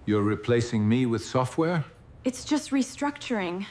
You're replacing me with software? It's just restructuring.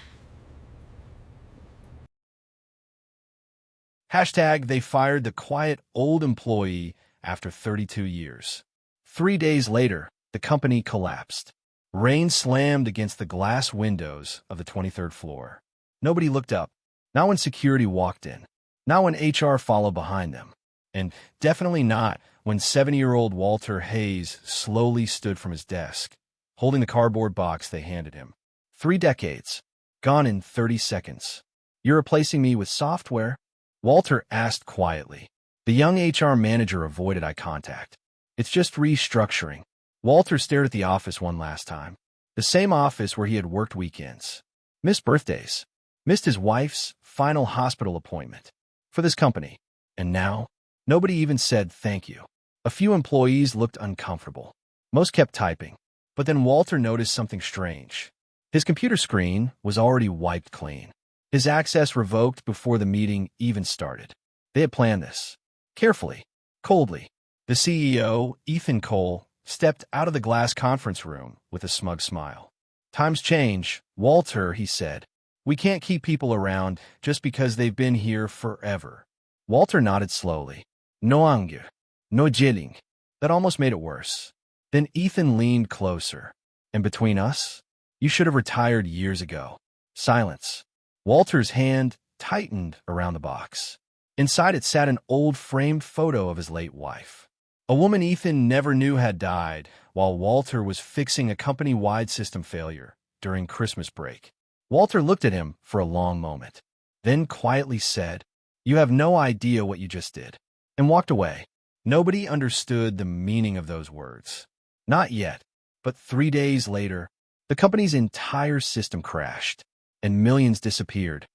Hashtag they fired the quiet old employee after 32 years. 3 days later, the company collapsed. Rain slammed against the glass windows of the 23rd floor. Nobody looked up. Not when security walked in. Not when HR followed behind them. And definitely not when 70-year-old Walter Hayes slowly stood from his desk, holding the cardboard box they handed him. 3 decades. Gone in 30 seconds. You're replacing me with software? Walter asked quietly. The young HR manager avoided eye contact. It's just restructuring. Walter stared at the office one last time. The same office where he had worked weekends. Missed birthdays. Missed his wife's final hospital appointment. For this company. And now, nobody even said thank you. A few employees looked uncomfortable. Most kept typing. But then Walter noticed something strange. His computer screen was already wiped clean. His access revoked before the meeting even started. They had planned this. Carefully. Coldly. The CEO, Ethan Cole, stepped out of the glass conference room with a smug smile. Times change, Walter, he said. We can't keep people around just because they've been here forever. Walter nodded slowly. No anger. No jilling. That almost made it worse. Then Ethan leaned closer. And between us, you should have retired years ago. Silence. Walter's hand tightened around the box. Inside it sat an old framed photo of his late wife. A woman Ethan never knew had died while Walter was fixing a company-wide system failure during Christmas break. Walter looked at him for a long moment, then quietly said, "You have no idea what you just did," and walked away. Nobody understood the meaning of those words. Not yet, but 3 days later, the company's entire system crashed, and millions disappeared.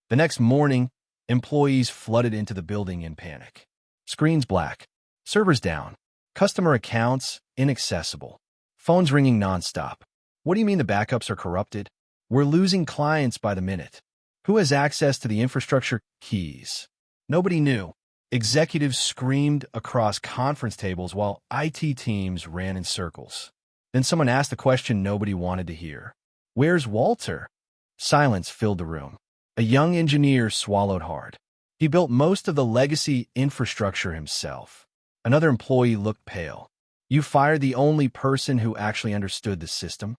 The next morning, employees flooded into the building in panic. Screens black, servers down, customer accounts inaccessible, phones ringing nonstop. What do you mean the backups are corrupted? We're losing clients by the minute. Who has access to the infrastructure keys? Nobody knew. Executives screamed across conference tables while IT teams ran in circles. Then someone asked the question nobody wanted to hear. Where's Walter? Silence filled the room. A young engineer swallowed hard. He built most of the legacy infrastructure himself. Another employee looked pale. You fired the only person who actually understood the system?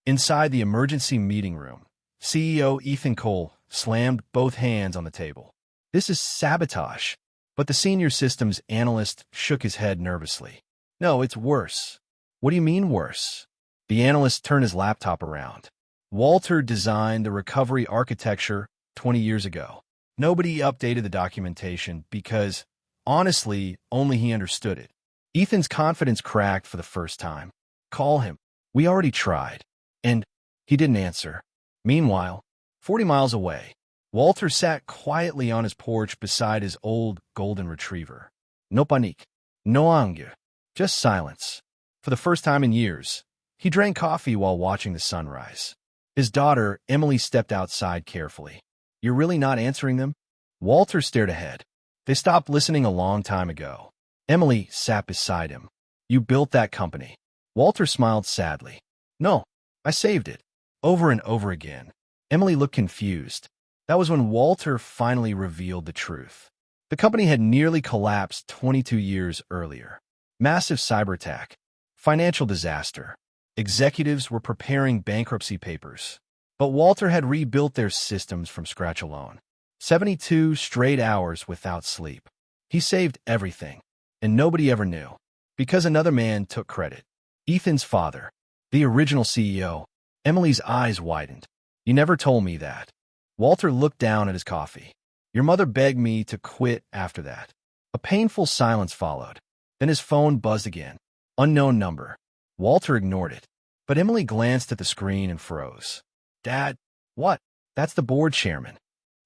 Inside the emergency meeting room, CEO Ethan Cole slammed both hands on the table. This is sabotage. But the senior systems analyst shook his head nervously. No, it's worse. What do you mean worse? The analyst turned his laptop around. Walter designed the recovery architecture 20 years ago. Nobody updated the documentation because, honestly, only he understood it. Ethan's confidence cracked for the first time. Call him. We already tried. And he didn't answer. Meanwhile, 40 miles away, Walter sat quietly on his porch beside his old golden retriever. No panique. No anger. Just silence. For the first time in years, he drank coffee while watching the sunrise. His daughter, Emily, stepped outside carefully. You're really not answering them? Walter stared ahead. They stopped listening a long time ago. Emily sat beside him. You built that company. Walter smiled sadly. No, I saved it. Over and over again. Emily looked confused. That was when Walter finally revealed the truth. The company had nearly collapsed 22 years earlier. Massive cyber attack. Financial disaster. Executives were preparing bankruptcy papers. But Walter had rebuilt their systems from scratch alone. 72 straight hours without sleep. He saved everything. And nobody ever knew. Because another man took credit. Ethan's father. The original CEO. Emily's eyes widened. You never told me that. Walter looked down at his coffee. Your mother begged me to quit after that. A painful silence followed. Then his phone buzzed again. Unknown number. Walter ignored it. But Emily glanced at the screen and froze. Dad, what? That's the board chairman.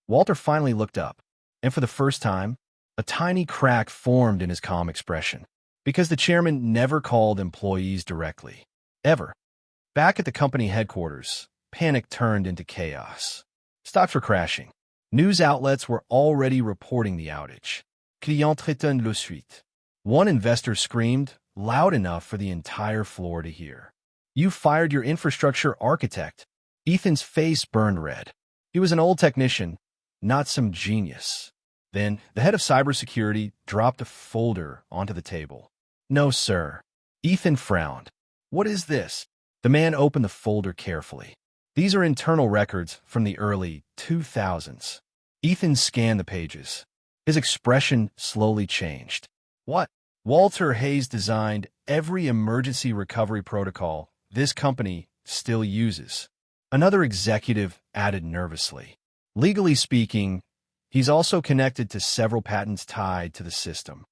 Walter finally looked up. And for the first time, a tiny crack formed in his calm expression. Because the chairman never called employees directly. Ever. Back at the company headquarters, panic turned into chaos. Stocks were crashing. News outlets were already reporting the outage. Client rétonne le suite. One investor screamed, loud enough for the entire floor to hear. You fired your infrastructure architect. Ethan's face burned red. He was an old technician, not some genius. Then, the head of cybersecurity dropped a folder onto the table. No, sir. Ethan frowned. What is this? The man opened the folder carefully. These are internal records from the early 2000s. Ethan scanned the pages. His expression slowly changed. What? Walter Hayes designed every emergency recovery protocol this company still uses. Another executive added nervously. Legally speaking, he's also connected to several patents tied to the system.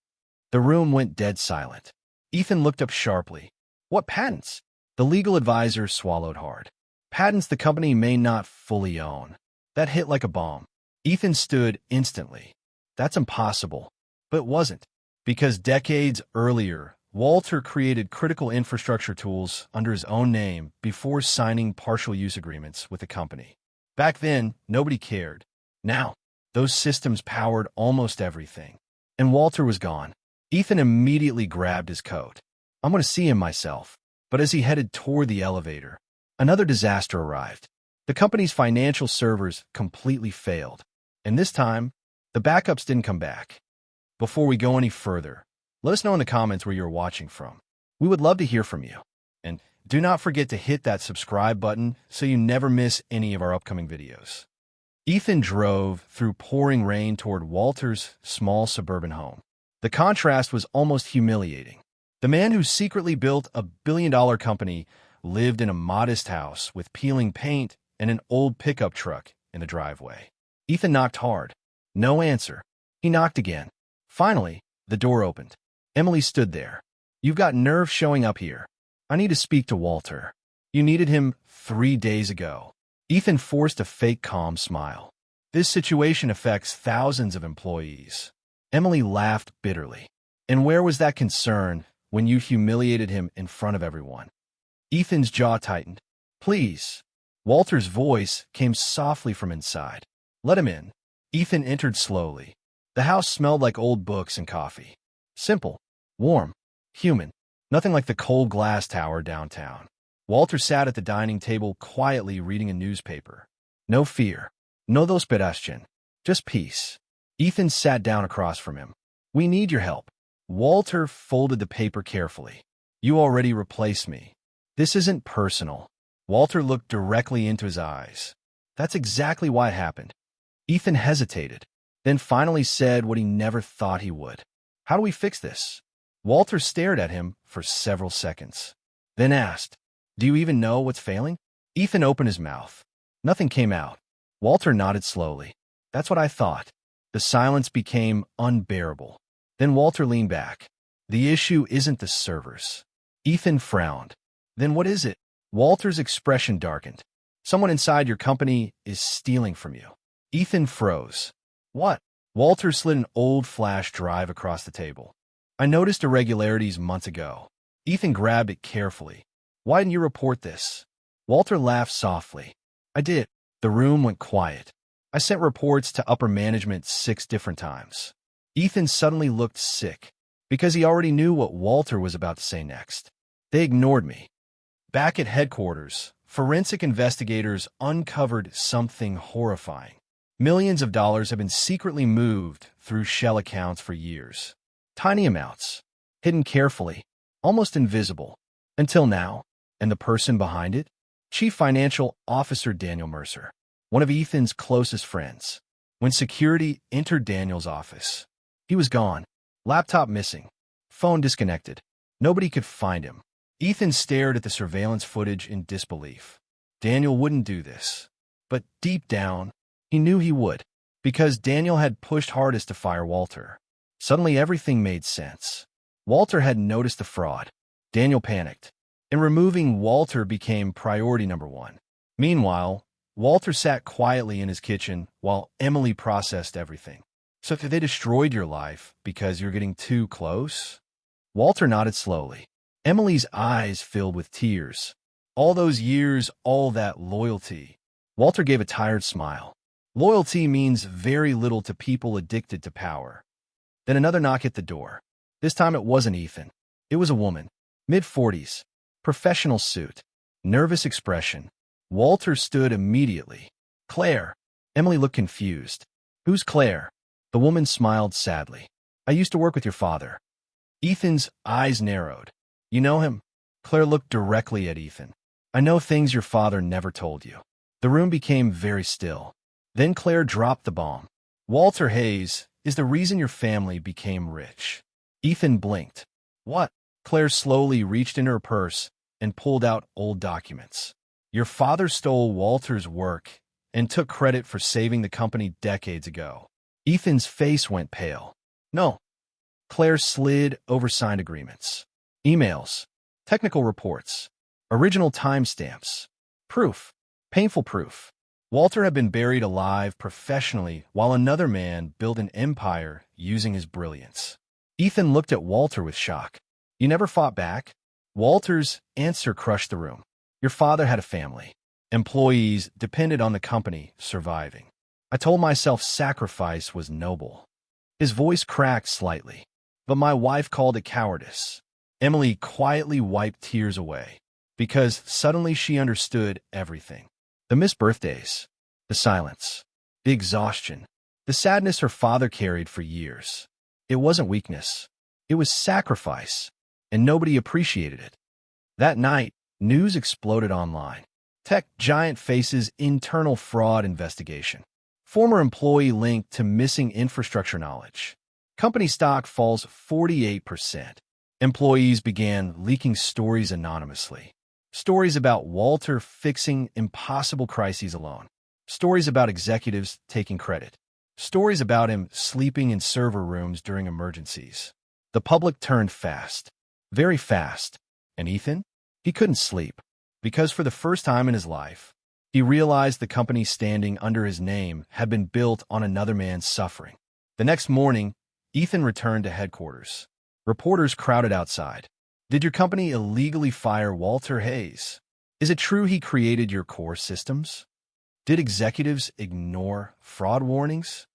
The room went dead silent. Ethan looked up sharply. What patents? The legal advisor swallowed hard. Patents the company may not fully own. That hit like a bomb. Ethan stood instantly. That's impossible. But it wasn't. Because decades earlier, Walter created critical infrastructure tools under his own name before signing partial use agreements with the company. Back then, nobody cared. Now, those systems powered almost everything. And Walter was gone. Ethan immediately grabbed his coat. I'm going to see him myself. But as he headed toward the elevator, another disaster arrived. The company's financial servers completely failed. And this time, the backups didn't come back. Before we go any further, let us know in the comments where you're watching from. We would love to hear from you. And do not forget to hit that subscribe button so you never miss any of our upcoming videos. Ethan drove through pouring rain toward Walter's small suburban home. The contrast was almost humiliating. The man who secretly built a billion-dollar company lived in a modest house with peeling paint and an old pickup truck in the driveway. Ethan knocked hard. No answer. He knocked again. Finally, the door opened. Emily stood there. You've got nerve showing up here. I need to speak to Walter. You needed him 3 days ago. Ethan forced a fake calm smile. This situation affects thousands of employees. Emily laughed bitterly. And where was that concern when you humiliated him in front of everyone? Ethan's jaw tightened. Please. Walter's voice came softly from inside. Let him in. Ethan entered slowly. The house smelled like old books and coffee. Simple, warm, human, nothing like the cold glass tower downtown. Walter sat at the dining table quietly reading a newspaper. No fear, no desesperación, just peace. Ethan sat down across from him. We need your help. Walter folded the paper carefully. You already replaced me. This isn't personal. Walter looked directly into his eyes. That's exactly why it happened. Ethan hesitated, then finally said what he never thought he would. How do we fix this? Walter stared at him for several seconds, then asked, Do you even know what's failing? Ethan opened his mouth. Nothing came out. Walter nodded slowly. That's what I thought. The silence became unbearable. Then Walter leaned back. The issue isn't the servers. Ethan frowned. Then what is it? Walter's expression darkened. Someone inside your company is stealing from you. Ethan froze. What? Walter slid an old flash drive across the table. I noticed irregularities months ago. Ethan grabbed it carefully. Why didn't you report this? Walter laughed softly. I did. The room went quiet. I sent reports to upper management 6 different times. Ethan suddenly looked sick, because he already knew what Walter was about to say next. They ignored me. Back at headquarters, forensic investigators uncovered something horrifying. Millions of dollars have been secretly moved through shell accounts for years. Tiny amounts, hidden carefully, almost invisible. Until now. And the person behind it? Chief Financial Officer Daniel Mercer, one of Ethan's closest friends. When security entered Daniel's office, he was gone. Laptop missing. Phone disconnected. Nobody could find him. Ethan stared at the surveillance footage in disbelief. Daniel wouldn't do this. But deep down, he knew he would, because Daniel had pushed hardest to fire Walter. Suddenly everything made sense. Walter had noticed the fraud. Daniel panicked, and removing Walter became priority number 1. Meanwhile, Walter sat quietly in his kitchen while Emily processed everything. So if they destroyed your life because you're getting too close? Walter nodded slowly. Emily's eyes filled with tears. All those years, all that loyalty. Walter gave a tired smile. Loyalty means very little to people addicted to power. Then another knock at the door. This time it wasn't Ethan. It was a woman. Mid-40s. Professional suit. nervous expression. Walter stood immediately. Claire. Emily looked confused. Who's Claire? The woman smiled sadly. I used to work with your father. Ethan's eyes narrowed. You know him? Claire looked directly at Ethan. I know things your father never told you. The room became very still. Then Claire dropped the bomb. Walter Hayes is the reason your family became rich. Ethan blinked. What? Claire slowly reached in her purse and pulled out old documents. Your father stole Walter's work and took credit for saving the company decades ago. Ethan's face went pale. No. Claire slid over signed agreements. Emails. Technical reports. Original timestamps. Proof. Painful proof. Walter had been buried alive professionally while another man built an empire using his brilliance. Ethan looked at Walter with shock. You never fought back? Walter's answer crushed the room. Your father had a family. Employees depended on the company surviving. I told myself sacrifice was noble. His voice cracked slightly. But my wife called it cowardice. Emily quietly wiped tears away, because suddenly she understood everything. The missed birthdays, the silence, the exhaustion, the sadness her father carried for years. It wasn't weakness. It was sacrifice, and nobody appreciated it. That night, news exploded online. Tech giant faces internal fraud investigation. Former employee linked to missing infrastructure knowledge. Company stock falls 48%. Employees began leaking stories anonymously. Stories about Walter fixing impossible crises alone. Stories about executives taking credit. Stories about him sleeping in server rooms during emergencies. The public turned fast. Very fast. And Ethan? He couldn't sleep. Because for the first time in his life, he realized the company standing under his name had been built on another man's suffering. The next morning, Ethan returned to headquarters. Reporters crowded outside. Did your company illegally fire Walter Hayes? Is it true he created your core systems? Did executives ignore fraud warnings?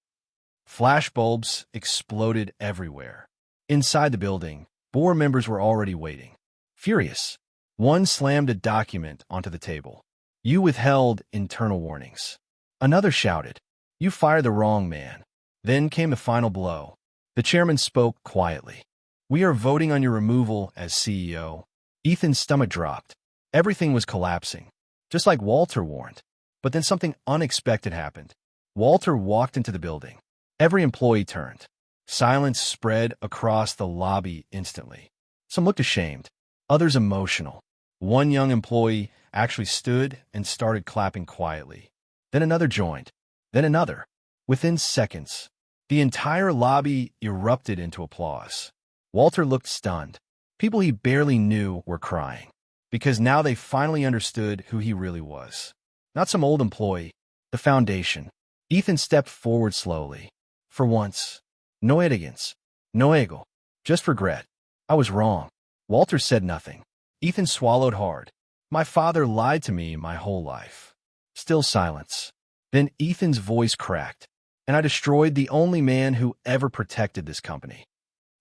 Flashbulbs exploded everywhere. Inside the building, board members were already waiting. Furious, one slammed a document onto the table. You withheld internal warnings. Another shouted, you fired the wrong man. Then came the final blow. The chairman spoke quietly. We are voting on your removal as CEO. Ethan's stomach dropped. Everything was collapsing, just like Walter warned. But then something unexpected happened. Walter walked into the building. Every employee turned. Silence spread across the lobby instantly. Some looked ashamed, others emotional. One young employee actually stood and started clapping quietly. Then another joined. Then another. Within seconds, the entire lobby erupted into applause. Walter looked stunned. People he barely knew were crying, because now they finally understood who he really was. Not some old employee, the foundation. Ethan stepped forward slowly. For once, no arrogance, no ego, just regret. I was wrong. Walter said nothing. Ethan swallowed hard. My father lied to me my whole life. Still silence. Then Ethan's voice cracked, and I destroyed the only man who ever protected this company.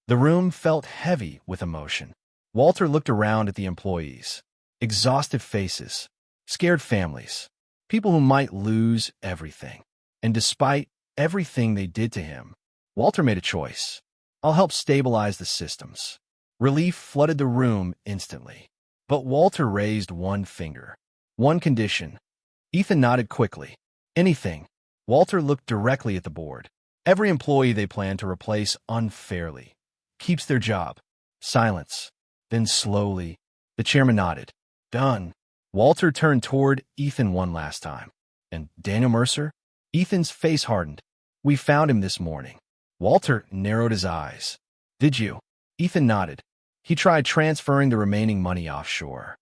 The room felt heavy with emotion. Walter looked around at the employees. Exhausted faces, scared families, people who might lose everything. And despite everything they did to him, Walter made a choice. I'll help stabilize the systems. Relief flooded the room instantly. But Walter raised one finger. One condition. Ethan nodded quickly. Anything. Walter looked directly at the board. Every employee they plan to replace unfairly keeps their job. Silence. Then slowly, the chairman nodded. Done. Walter turned toward Ethan one last time. And Daniel Mercer? Ethan's face hardened. We found him this morning. Walter narrowed his eyes. Did you? Ethan nodded. He tried transferring the remaining money offshore.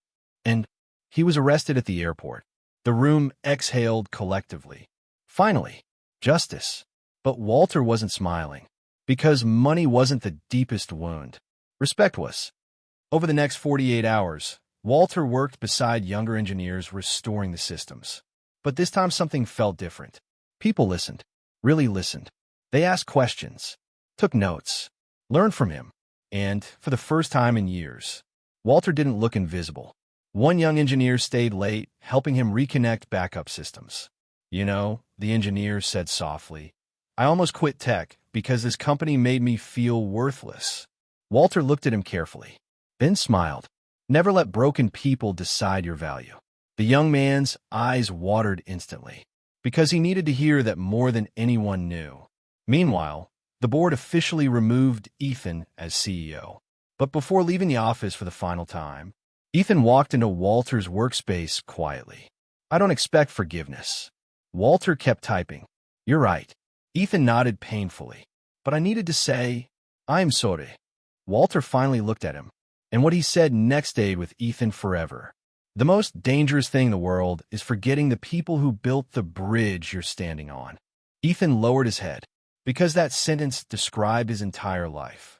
And he was arrested at the airport. The room exhaled collectively. Finally, justice. But Walter wasn't smiling. Because money wasn't the deepest wound. Respect was. Over the next 48 hours, Walter worked beside younger engineers restoring the systems. But this time something felt different. People listened. Really listened. They asked questions. Took notes. Learned from him. And, for the first time in years, Walter didn't look invisible. One young engineer stayed late, helping him reconnect backup systems. You know, the engineer said softly, I almost quit tech because this company made me feel worthless. Walter looked at him carefully, then smiled. Never let broken people decide your value. The young man's eyes watered instantly, because he needed to hear that more than anyone knew. Meanwhile, the board officially removed Ethan as CEO. But before leaving the office for the final time, Ethan walked into Walter's workspace quietly. I don't expect forgiveness. Walter kept typing. You're right. Ethan nodded painfully. But I needed to say, I'm sorry. Walter finally looked at him, and what he said next stayed with Ethan forever. The most dangerous thing in the world is forgetting the people who built the bridge you're standing on. Ethan lowered his head, because that sentence described his entire life.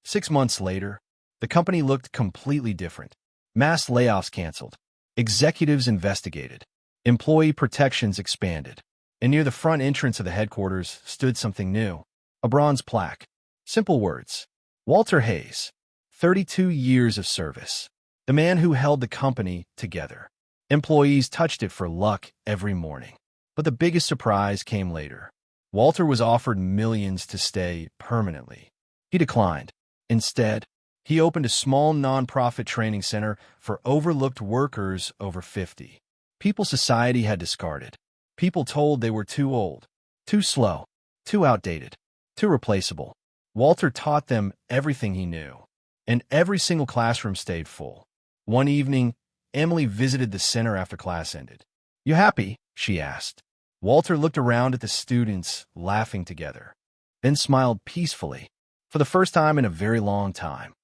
6 months later, the company looked completely different. Mass layoffs canceled. Executives investigated. Employee protections expanded. And near the front entrance of the headquarters stood something new. A bronze plaque. Simple words. Walter Hayes. 32 years of service. The man who held the company together. Employees touched it for luck every morning. But the biggest surprise came later. Walter was offered millions to stay permanently. He declined. Instead, he opened a small nonprofit training center for overlooked workers over 50. People society had discarded. People told they were too old, too slow, too outdated, too replaceable. Walter taught them everything he knew, and every single classroom stayed full. One evening, Emily visited the center after class ended. You happy? She asked. Walter looked around at the students, laughing together, then smiled peacefully, for the first time in a very long time.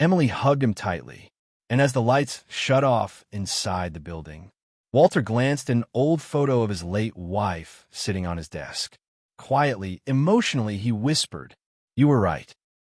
Emily hugged him tightly, and as the lights shut off inside the building, Walter glanced at an old photo of his late wife sitting on his desk. Quietly, emotionally, he whispered, You were right.